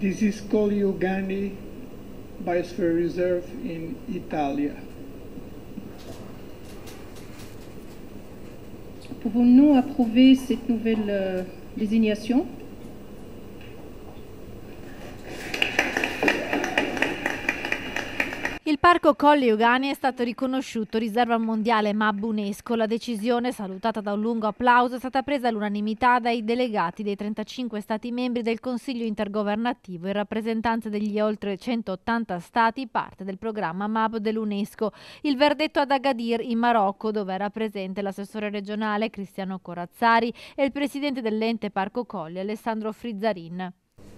This is Colli Euganei Biosphere Reserve in Italia. Pouvons-nous approuver cette nouvelle désignation? Il parco Colli Euganei è stato riconosciuto riserva mondiale MAB UNESCO. La decisione, salutata da un lungo applauso, è stata presa all'unanimità dai delegati dei 35 Stati membri del Consiglio intergovernativo in rappresentanza degli oltre 180 Stati parte del programma MAB dell'UNESCO. Il verdetto ad Agadir, in Marocco, dove era presente l'assessore regionale Cristiano Corazzari e il presidente dell'ente Parco Colli Alessandro Frizzarin.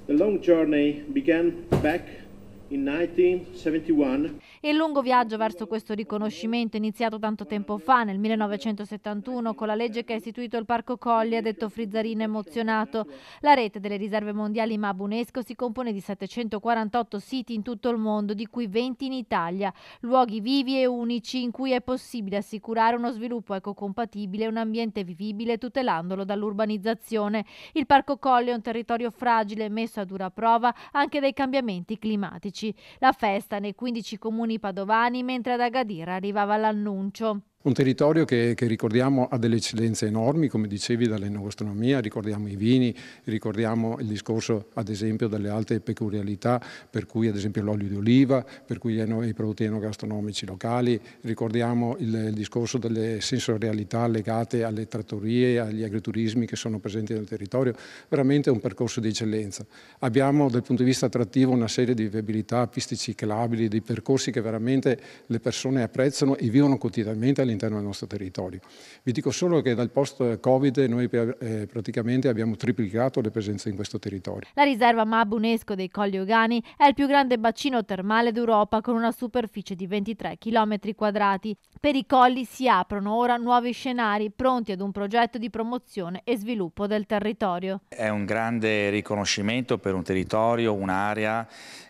The long journey began back in 1971. Il lungo viaggio verso questo riconoscimento è iniziato tanto tempo fa, nel 1971, con la legge che ha istituito il Parco Colli, ha detto Frizzarin emozionato. La rete delle riserve mondiali MAB UNESCO si compone di 748 siti in tutto il mondo, di cui 20 in Italia, luoghi vivi e unici in cui è possibile assicurare uno sviluppo ecocompatibile e un ambiente vivibile tutelandolo dall'urbanizzazione. Il Parco Colli è un territorio fragile messo a dura prova anche dai cambiamenti climatici. La festa nei 15 comuni padovani, mentre ad Agadir arrivava l'annuncio. Un territorio che ricordiamo ha delle eccellenze enormi, come dicevi, dall'enogastronomia, ricordiamo i vini, ricordiamo il discorso ad esempio delle alte peculiarità, per cui ad esempio l'olio di oliva, per cui i prodotti enogastronomici locali, ricordiamo il discorso delle sensorialità legate alle trattorie, agli agriturismi che sono presenti nel territorio, veramente un percorso di eccellenza. Abbiamo dal punto di vista attrattivo una serie di viabilità, piste ciclabili, dei percorsi che veramente le persone apprezzano e vivono quotidianamente all'interno del nostro territorio. Vi dico solo che dal post-Covid noi praticamente abbiamo triplicato le presenze in questo territorio. La riserva MAB UNESCO dei Colli Euganei è il più grande bacino termale d'Europa con una superficie di 23 km². Per i colli si aprono ora nuovi scenari pronti ad un progetto di promozione e sviluppo del territorio. È un grande riconoscimento per un territorio, un'area,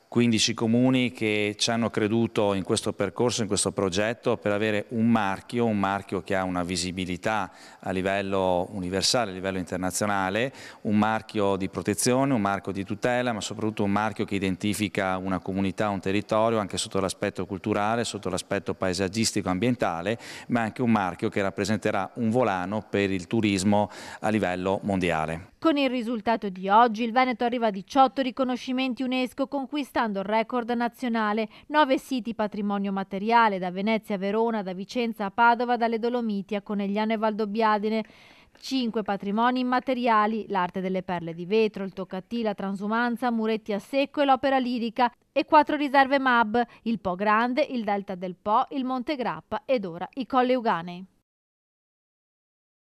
15 comuni che ci hanno creduto in questo percorso, in questo progetto, per avere un marchio che ha una visibilità a livello universale, a livello internazionale, un marchio di protezione, un marchio di tutela, ma soprattutto un marchio che identifica una comunità, un territorio, anche sotto l'aspetto culturale, sotto l'aspetto paesaggistico, ambientale, ma anche un marchio che rappresenterà un volano per il turismo a livello mondiale. Con il risultato di oggi il Veneto arriva a 18 riconoscimenti UNESCO, conquistando il record nazionale. 9 siti patrimonio materiale, da Venezia a Verona, da Vicenza a Padova, dalle Dolomiti a Conegliano e Valdobbiadene. 5 patrimoni immateriali, l'arte delle perle di vetro, il toccatì, la transumanza, muretti a secco e l'opera lirica, e 4 riserve MAB, il Po Grande, il Delta del Po, il Monte Grappa ed ora i Colli Euganei.